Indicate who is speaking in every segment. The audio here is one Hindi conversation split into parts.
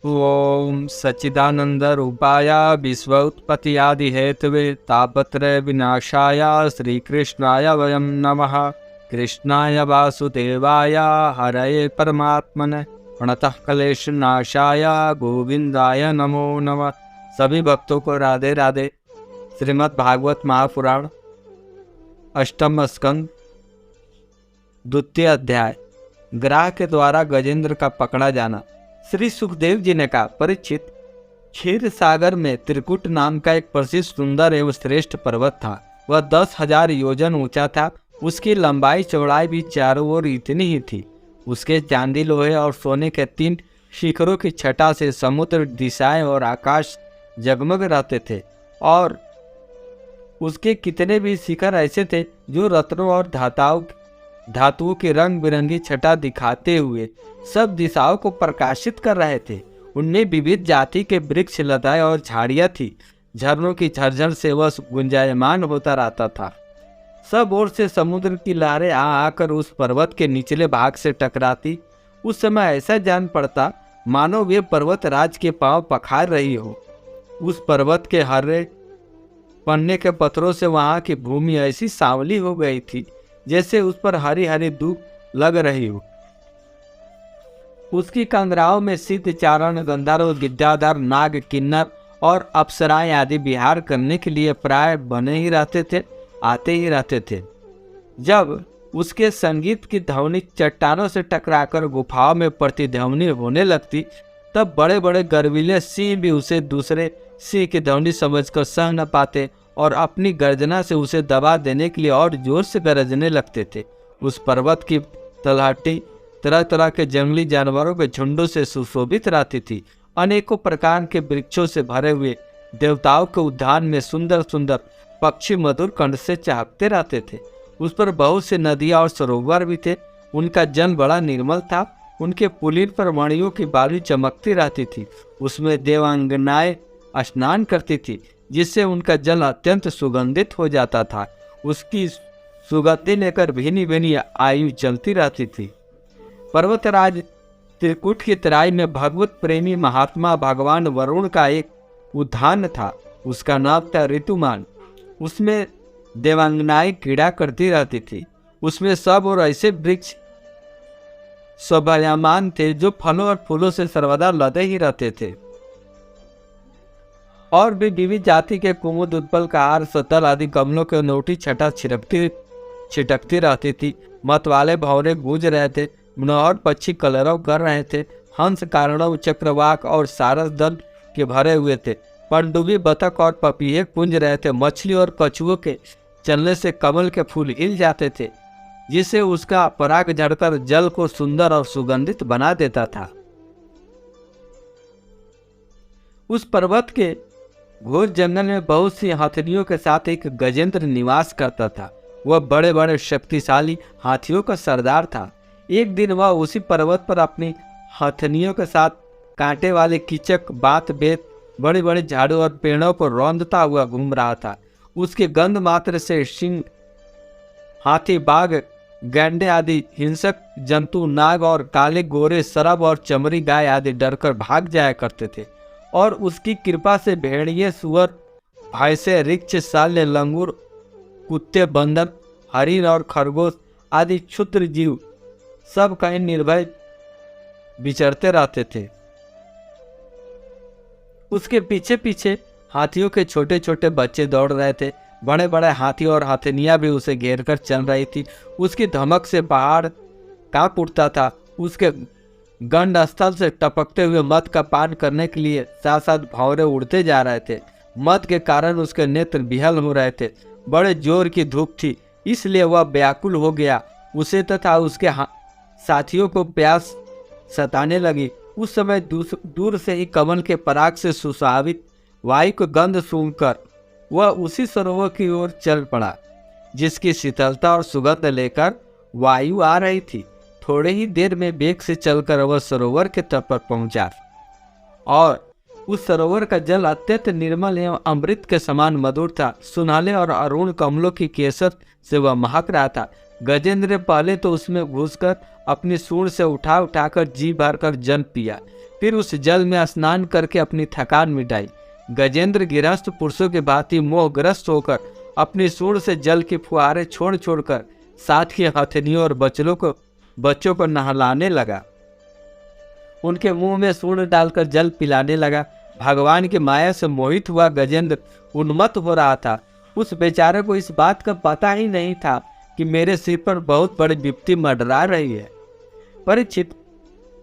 Speaker 1: ओम सच्चिदानंद रूपाय विश्वोत्पत्त्यादि हेतवे तापत्रय विनाशाय श्रीकृष्णाय वयं नमः। कृष्णाय वासुदेवाय हरये परमात्मने प्रणतः क्लेश नाशाय गोविंदाय नमो नमः। सभी भक्तों को राधे राधे। श्रीमद् भागवत महापुराण अष्टम स्कंद द्वितीय अध्याय ग्राह के द्वारा गजेंद्र का पकड़ा जाना। श्री सुखदेव जी ने कहा, परीक्षित, क्षीर सागर में त्रिकुट नाम का एक प्रसिद्ध सुंदर एवं श्रेष्ठ पर्वत था। वह 10,000 योजन ऊंचा था। उसकी लंबाई चौड़ाई भी चारों ओर इतनी ही थी। उसके चांदी, लोहे और सोने के 3 शिखरों की छटा से समुद्र, दिशाएं और आकाश जगमग रहते थे। और उसके कितने भी शिखर ऐसे थे जो रत्नों और धातुओं की रंग बिरंगी छटा दिखाते हुए सब दिशाओं को प्रकाशित कर रहे थे। उनमें विविध जाति के वृक्ष, लताएं और झाड़ियां थी। झरनों की झरझर से वह गुंजायमान होता रहता था। सब ओर से समुद्र की लहरें आकर उस पर्वत के निचले भाग से टकराती। उस समय ऐसा जान पड़ता मानो वे पर्वत राज के पांव पखार रही हो। उस पर्वत के हरे पन्ने के पत्थरों से वहां की भूमि ऐसी सांवली हो गई थी जैसे उस पर हरी हरी धूप लग रही हो। उसकी कंदराओं में सिद्ध, चारण, गंधर्व, गिद्धाधर, नाग, किन्नर और अप्सराएं आदि विहार करने के लिए प्राय बने ही रहते थे, आते ही रहते थे। जब उसके संगीत की ध्वनि चट्टानों से टकराकर गुफाओं में प्रतिध्वनि होने लगती, तब बड़े बड़े गर्वीले सिंह भी उसे दूसरे सिंह की ध्वनि समझकर सह न पाते और अपनी गर्जना से उसे दबा देने के लिए और जोर से गरजने लगते थे। उस पर्वत की तलहटी तरह तरह के जंगली जानवरों के झुंडों से सुशोभित रहती थी। अनेकों प्रकार के वृक्षों से भरे हुए देवताओं के उद्यान में सुंदर सुंदर पक्षी मधुर कंठ से चहकते रहते थे। उस पर बहुत से नदियां और सरोवर भी थे। उनका जल बड़ा निर्मल था। उनके पुलिन पर मणियों की बाली चमकती रहती थी। उसमें देवांगनाएं स्नान करती थी, जिससे उनका जल अत्यंत सुगंधित हो जाता था। उसकी सुगंधि लेकर भिनी भिनी आयु चलती रहती थी। पर्वतराज त्रिकुट की तराई में भगवत प्रेमी महात्मा भगवान वरुण का एक उद्यान था। उसका नाम था ऋतुमान। उसमें देवांगनाएं क्रीड़ा करती रहती थी। उसमें सब और ऐसे वृक्ष शोभायमान थे जो फलों और फूलों से सर्वदा लदे ही रहते थे। और भी विविध जाति के कुमुद, उत्पल, कहार, सतल आदि कमलों के अनूठी छटा छिटकती रहती थी। मत वाले भंवरे गूंज रहे थे। मनोहर पक्षी कलरव कर रहे थे। हंस, कारणव, चक्रवाक और सारस दल के भरे हुए थे। पनडुब्बी, बतख और पपीहे कुंज रहे थे। मछली और कछुओं के चलने से कमल के फूल हिल जाते थे, जिससे उसका पराग झड़कर जल को सुंदर और सुगंधित बना देता था। उस पर्वत के घोर जंगल में बहुत सी हाथियों के साथ एक गजेंद्र निवास करता था। वह बड़े बड़े शक्तिशाली हाथियों का सरदार था। एक दिन वह उसी पर्वत पर अपनी हथनियों के साथ कांटे वाले कीचक, बात बेत, बड़े बड़े झाड़ू और पेड़ों पर रौंदता हुआ घूम रहा था। उसके गंध मात्र से सिंह, हाथी, बाघ, गैंडे आदि हिंसक जंतु, नाग और काले गोरे सरब और चमरी गाय आदि डरकर भाग जाया करते थे। और उसकी कृपा से भेड़िए, सुअर, भैंसे, रिक्ष, साल्य, लंगूर, कुत्ते, बंदर, हरिण और खरगोश आदि क्षुद्र जीव सब कहीं निर्भय विचरते रहते थे। उसके पीछे पीछे हाथियों के छोटे छोटे बच्चे दौड़ रहे थे। बड़े बड़े हाथी और हाथिनियां भी उसे घेर कर चल रही थी। उसकी धमक से पहाड़ कांप उठता था। उसके गंड स्थल से टपकते हुए मद का पान करने के लिए साथ साथ भंवरे उड़ते जा रहे थे। मद के कारण उसके नेत्र विहल हो रहे थे। बड़े जोर की धूप थी, इसलिए वह व्याकुल हो गया। उसे तथा उसके साथियों को प्यास सताने लगी। उस समय दूर से ही कमल के पराग से सुशोभित वायु को गंध सूंघकर वह उसी सरोवर की ओर चल पड़ा, जिसकी शीतलता और सुगंध लेकर वायु आ रही थी। थोड़े ही देर में वेग से चलकर वह सरोवर के तट पर पहुंचा और उस सरोवर का जल अत्यंत निर्मल एवं अमृत के समान मधुर था। सुनहले और अरुण कमलों की केसर से वह महक रहा था। गजेंद्र ने पहले तो उसमें घुसकर अपनी सूंड से उठा उठाकर जी भरकर जल पिया। फिर उस जल में स्नान करके अपनी थकान मिटाई। गजेंद्र गृहस्थ पुरुषों के भांति मोहग्रस्त होकर अपनी सूंड से जल के फुहारे छोड़ छोड़कर साथ की हथनियों और बच्चों को नहलाने लगा। उनके मुंह में सूंड डालकर जल पिलाने लगा। भगवान की माया से मोहित हुआ गजेंद्र उन्मत्त हो रहा था। उस बेचारे को इस बात का पता ही नहीं था कि मेरे सिर पर बहुत बड़ी विपत्ति मंडरा रही है। परीक्षित,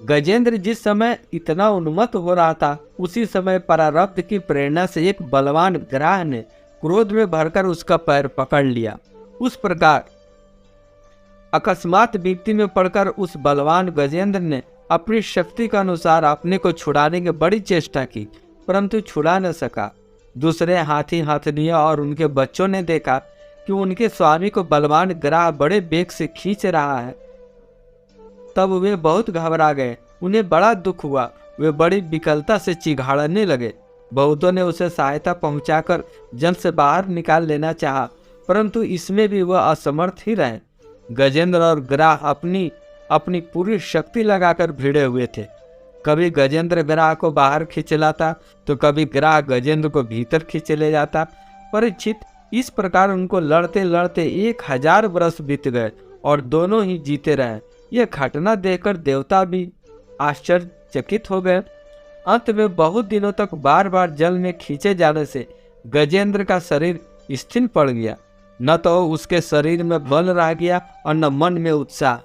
Speaker 1: गजेंद्र जिस समय इतना उन्मत्त हो रहा था, उसी समय प्रारब्ध की प्रेरणा से एक बलवान ग्राह ने क्रोध में भरकर उसका पैर पकड़ लिया। उस प्रकार अकस्मात विपत्ति में पड़कर उस बलवान गजेंद्र ने अपनी शक्ति के अनुसार अपने को छुड़ाने की बड़ी चेष्टा की, परंतु छुड़ा न सका। दूसरे हाथी हथनिया और उनके बच्चों ने देखा कि उनके स्वामी को बलवान ग्राह बड़े वेग से खींच रहा है। तब वे बहुत घबरा गए। उन्हें बड़ा दुख हुआ। वे बड़ी विकलता से चिघाड़ने लगे। बहुतों ने उसे सहायता पहुंचाकर जल से बाहर निकाल लेना चाहा, परंतु इसमें भी वह असमर्थ ही रहे। गजेंद्र और ग्राह अपनी पूरी शक्ति लगाकर भिड़े हुए थे। कभी गजेंद्र ग्राह को बाहर खींच लाता तो कभी ग्राह गजेंद्र को भीतर खींच ले जाता। परीक्षित, इस प्रकार उनको लड़ते लड़ते 1000 वर्ष बीत गए और दोनों ही जीते रहे। यह घटना देखकर देवता भी आश्चर्यचकित हो गए। अंत में बहुत दिनों तक बार बार जल में खींचे जाने से गजेंद्र का शरीर स्थिर पड़ गया। न तो उसके शरीर में बल रह गया और न मन में उत्साह।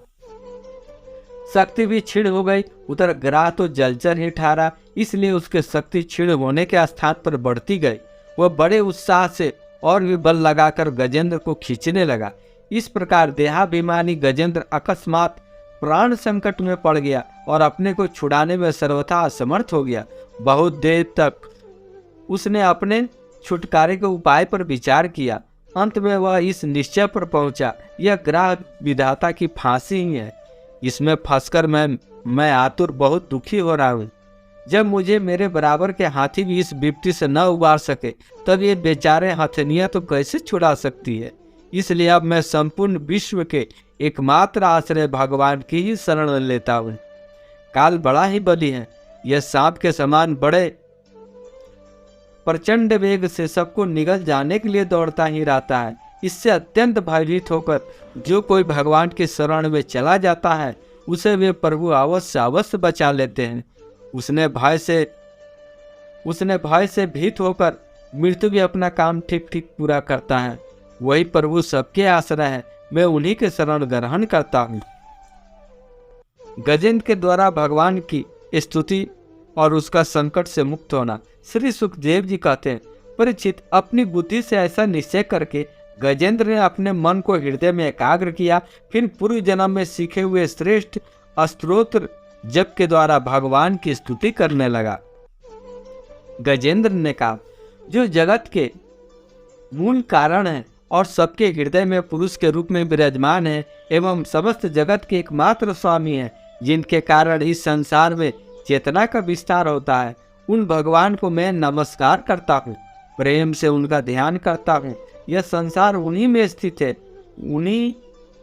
Speaker 1: शक्ति भी क्षीण हो गई। उधर ग्राह तो जलचर ही ठहरा, इसलिए उसके शक्ति क्षीण होने के स्थान पर बढ़ती गई। वह बड़े उत्साह से और भी बल लगाकर गजेंद्र को खींचने लगा। इस प्रकार देहाभिमानी गजेंद्र अकस्मात प्राण संकट में पड़ गया और अपने को छुड़ाने में सर्वथा असमर्थ हो गया। बहुत देर तक उसने अपने छुटकारे के उपाय पर विचार किया। अंत में वह इस निश्चय पर पहुंचा, यह ग्राह विधाता की फांसी ही है। इसमें फंसकर मैं आतुर बहुत दुखी हो रहा हूँ। जब मुझे मेरे बराबर के हाथी भी इस विपत्ति से न उबार सके, तब ये बेचारे हथनियाँ तो कैसे छुड़ा सकती है। इसलिए अब मैं संपूर्ण विश्व के एकमात्र आश्रय भगवान की ही शरण लेता हूँ। काल बड़ा ही बली है। यह सांप के समान बड़े प्रचंड वेग से सबको निगल जाने के लिए दौड़ता ही रहता है। इससे अत्यंत भयभीत होकर जो कोई भगवान की शरण में चला जाता है, उसे वे प्रभु अवश्य बचा लेते हैं। उसने भय से भीत होकर मृत्यु भी अपना काम ठीक ठीक पूरा करता है। वही प्रभु सबके आश्रय है। मैं उन्हीं के शरण ग्रहण करता हूँ। गजेंद्र के द्वारा भगवान की स्तुति और उसका संकट से मुक्त होना। श्री सुखदेव जी कहते हैं, परीक्षित, अपनी बुद्धि से ऐसा निश्चय करके गजेंद्र ने अपने मन को हृदय में एकाग्र किया। फिर पूर्व जन्म में सीखे हुए श्रेष्ठ स्तोत्र जप के द्वारा भगवान की स्तुति करने लगा। गजेंद्र ने कहा, जो जगत के मूल कारण है और सबके हृदय में पुरुष के रूप में विराजमान है एवं समस्त जगत के एकमात्र स्वामी है, जिनके कारण इस संसार में चेतना का विस्तार होता है, उन भगवान को मैं नमस्कार करता हूँ, प्रेम से उनका ध्यान करता हूँ। यह संसार उन्हीं में स्थित है, उन्हीं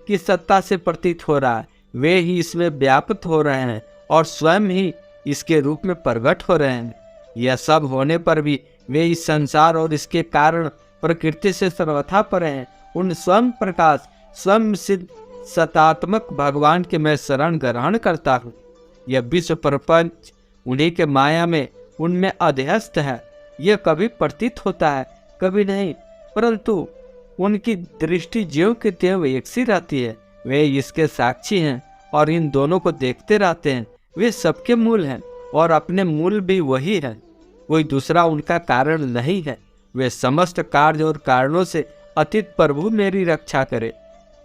Speaker 1: की सत्ता से प्रतीत हो रहा है। वे ही इसमें व्याप्त हो रहे हैं और स्वयं ही इसके रूप में प्रकट हो रहे हैं। यह सब होने पर भी वे इस संसार और इसके कारण प्रकृति से सर्वथा परे हैं। उन स्वयं प्रकाश स्वयं सिद्ध सतात्मक भगवान के मैं शरण ग्रहण करता हूँ। यह विश्व प्रपंच उन्हीं के माया में उनमें अध्यस्त है। यह कभी प्रतीत होता है, कभी नहीं, परंतु उनकी दृष्टि ज्यों के त्यों एक सी रहती है। वे इसके साक्षी हैं और इन दोनों को देखते रहते हैं। वे सबके मूल हैं और अपने मूल भी वही है। कोई दूसरा उनका कारण नहीं है। वे समस्त कार्य और कारणों से अतीत प्रभु मेरी रक्षा करे।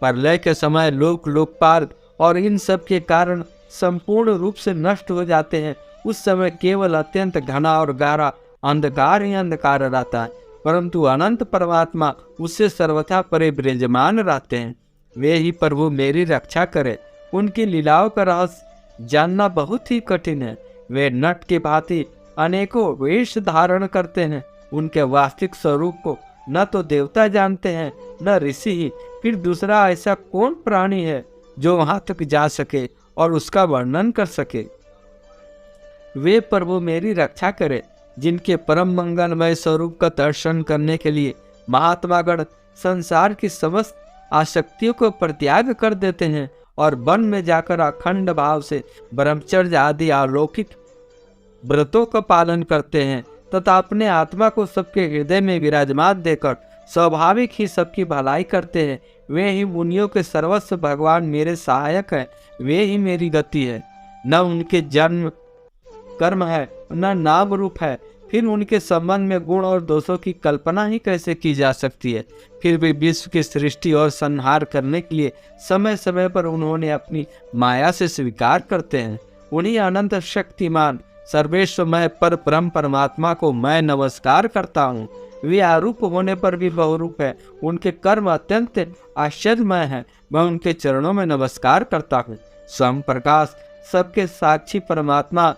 Speaker 1: प्रलय के समय लोकपाल और इन सब के कारण संपूर्ण रूप से नष्ट हो जाते हैं। उस समय केवल अत्यंत घना और गहरा अंधकार ही अंधकार रहता है, परंतु अनंत परमात्मा उससे सर्वथा परे विराजमान रहते हैं। वे ही प्रभु मेरी रक्षा करे। उनकी लीलाओं का रहस्य जानना बहुत ही कठिन है। वे नट की भांति अनेकों वेश धारण करते हैं। उनके वास्तविक स्वरूप को न तो देवता जानते हैं न ऋषि ही। फिर दूसरा ऐसा कौन प्राणी है जो वहां तक जा सके और उसका वर्णन कर सके। वे प्रभु मेरी रक्षा करें जिनके परम मंगलमय स्वरूप का दर्शन करने के लिए महात्मागण संसार की समस्त आसक्तियों को परित्याग कर देते हैं और वन में जाकर अखंड भाव से ब्रह्मचर्य आदि अलौकिक व्रतों का पालन करते हैं तथा अपने आत्मा को सबके हृदय में विराजमान देकर स्वाभाविक ही सबकी भलाई करते हैं। वे ही मुनियों के सर्वस्व भगवान मेरे सहायक हैं, वे ही मेरी गति है। न उनके जन्म कर्म है न नाम रूप है, फिर उनके संबंध में गुण और दोषों की कल्पना ही कैसे की जा सकती है। फिर भी विश्व की सृष्टि और संहार करने के लिए समय समय पर उन्होंने अपनी माया से स्वीकार करते हैं। उन्हीं अनंत शक्तिमान सर्वेश्वरमय पर ब्रह्म परमात्मा को मैं नमस्कार करता हूँ। वे आरूप होने पर भी बहुरूप है, उनके कर्म अत्यंत आश्चर्यमय है, मैं उनके चरणों में नमस्कार करता हूँ। स्वयं प्रकाश सबके साक्षी परमात्मा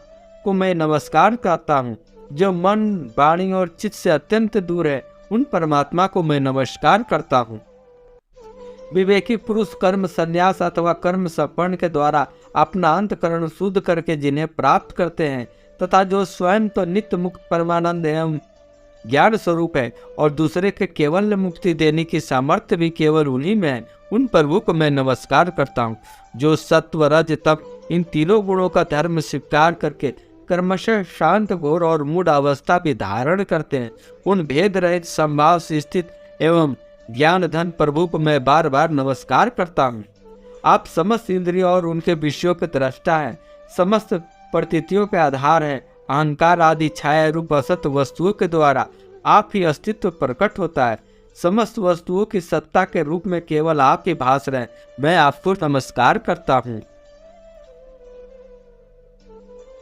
Speaker 1: को मैं नमस्कार करता हूँ। जो मन वाणी और चित्त से अत्यंत दूर है, उन परमात्मा को मैं नमस्कार करता हूँ। विवेकी पुरुष कर्म संन्यास अथवा कर्म समर्पण के द्वारा अपना अंतकरण शुद्ध करके जिन्हें प्राप्त करते हैं तथा जो स्वयं तो नित्य मुक्त परमानंद एवं ज्ञान स्वरूप है और दूसरे के केवल मुक्ति देने की सामर्थ्य भी केवल उन्हीं में है, उन प्रभु को मैं नमस्कार करता हूँ। जो सत्व रज तप इन तीनों गुणों का धर्म स्वीकार करके कर्मशः शांत घोर और मूढ़ अवस्था भी धारण करते हैं, उन भेद रहित संभाव से स्थित एवं ज्ञान धन प्रभु को मैं बार बार नमस्कार करता हूँ। आप समस्त इंद्रियों और उनके विषयों के दृष्टा हैं, समस्त प्रतीतियों के आधार हैं। अहंकार आदि छाया रूप असत वस्तुओं के द्वारा आप ही अस्तित्व प्रकट होता है। समस्त वस्तुओं की सत्ता के रूप में केवल आप ही भास रहे, मैं आपको नमस्कार करता हूँ।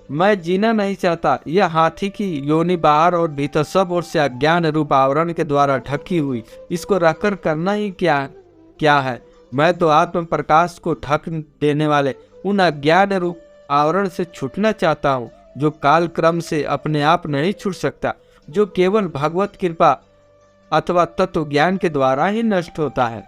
Speaker 1: मैं जीना नहीं चाहता, यह हाथी की योनि बाहर और भीतर सब ओर से अज्ञान रूप आवरण के द्वारा ढकी हुई, इसको रखकर करना ही क्या है। मैं तो आत्म प्रकाश को ढक देने वाले उन अज्ञान रूप आवरण से छूटना चाहता हूँ, जो काल क्रम से अपने आप नहीं छूट सकता, जो केवल भगवत कृपा अथवा तत्व ज्ञान के द्वारा ही नष्ट होता है।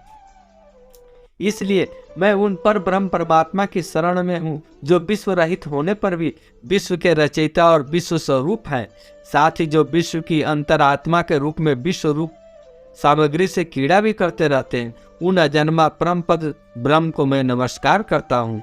Speaker 1: इसलिए मैं उन पर ब्रह्म परमात्मा की शरण में हूँ, जो विश्व रहित होने पर भी विश्व के रचयिता और विश्व स्वरूप है, साथ ही जो विश्व की अंतरात्मा के रूप में विश्व रूप सामग्री से क्रीड़ा भी करते रहते हैं। उन अजन्मा परम पद ब्रह्म को मैं नमस्कार करता हूँ।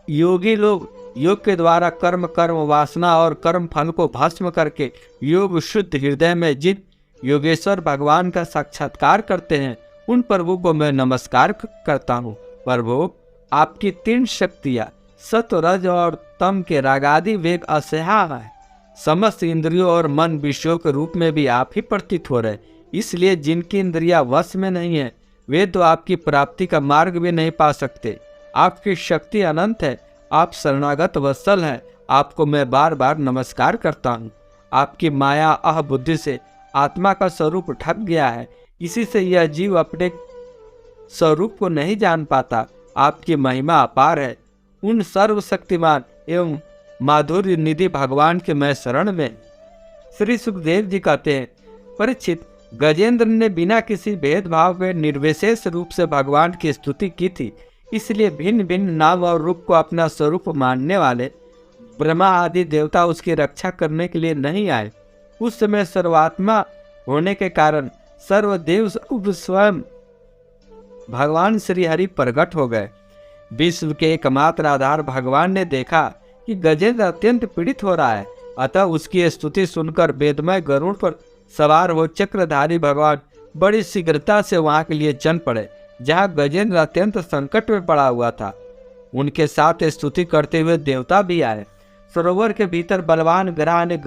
Speaker 1: योगी लोग योग के द्वारा कर्म वासना और कर्म फल को भस्म करके योग शुद्ध हृदय में जिन योगेश्वर भगवान का साक्षात्कार करते हैं, उन प्रभु को मैं नमस्कार करता हूँ। प्रभु, आपकी तीन शक्तियाँ सत रज और तम के रागादि वेग असह्य है। समस्त इंद्रियों और मन विषयों के रूप में भी आप ही प्रतीत हो रहे, इसलिए जिनकी इंद्रियां वश में नहीं है, वे तो आपकी प्राप्ति का मार्ग भी नहीं पा सकते। आपकी शक्ति अनंत है, आप शरणागत वत्सल हैं, आपको मैं बार बार नमस्कार करता हूँ। आपकी माया अह बुद्धि से आत्मा का स्वरूप ढक गया है, इसी से यह जीव अपने स्वरूप को नहीं जान पाता। आपकी महिमा अपार है। उन सर्वशक्तिमान एवं माधुर्य निधि भगवान के मैं शरण में। श्री सुखदेव जी कहते हैं, परीक्षित, गजेंद्र ने बिना किसी भेदभाव के निर्विशेष रूप से भगवान की स्तुति की थी, इसलिए भिन्न भिन्न नाम और रूप को अपना स्वरूप मानने वाले ब्रह्मा आदि देवता उसकी रक्षा करने के लिए नहीं आए। उस समय सर्वात्मा होने के कारण सर्वदेव स्वयं भगवान श्री हरि प्रकट हो गए। विश्व के एकमात्र आधार भगवान ने देखा कि गजेंद्र अत्यंत पीड़ित हो रहा है, अतः उसकी स्तुति सुनकर वेदमय गरुड़ पर सवार हो चक्रधारी भगवान बड़ी शीघ्रता से वहां के लिए चल पड़े, जहां गजेंद्र अत्यंत संकट में पड़ा हुआ था। उनके साथ स्तुति करते हुए देवता भी आए। सरोवर के भीतर बलवान ग्रह ने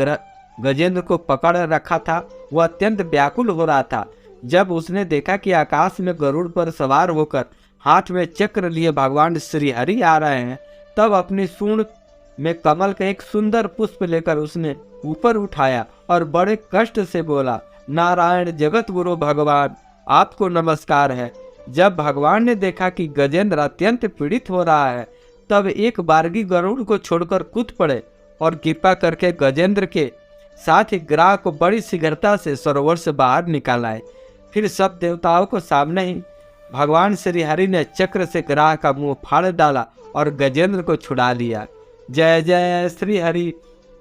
Speaker 1: गजेंद्र को पकड़ रखा था। वह अत्यंत व्याकुल हो रहा था। जब उसने देखा कि आकाश में गरुड़ पर सवार होकर हाथ में चक्र लिए भगवान श्री हरि आ रहे हैं, तब अपनी सूंड में कमल का एक सुंदर पुष्प लेकर उसने ऊपर उठाया और बड़े कष्ट से बोला, नारायण जगत गुरु भगवान, आपको नमस्कार है। जब भगवान ने देखा कि गजेंद्र अत्यंत पीड़ित हो रहा है, तब एक बारगी गरुड़ को छोड़कर कूद पड़े और कृपा करके गजेंद्र के साथ ही ग्राह को बड़ी शीघ्रता से सरोवर से बाहर निकाल आए। फिर सब देवताओं को सामने ही भगवान श्री हरि ने चक्र से ग्राह का मुंह फाड़ डाला और गजेंद्र को छुड़ा लिया। जय जय श्री हरि,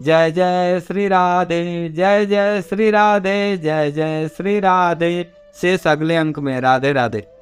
Speaker 1: जय जय श्री राधे, जय जय श्री राधे, जय जय श्री राधे। शेष अगले अंक में। राधे राधे।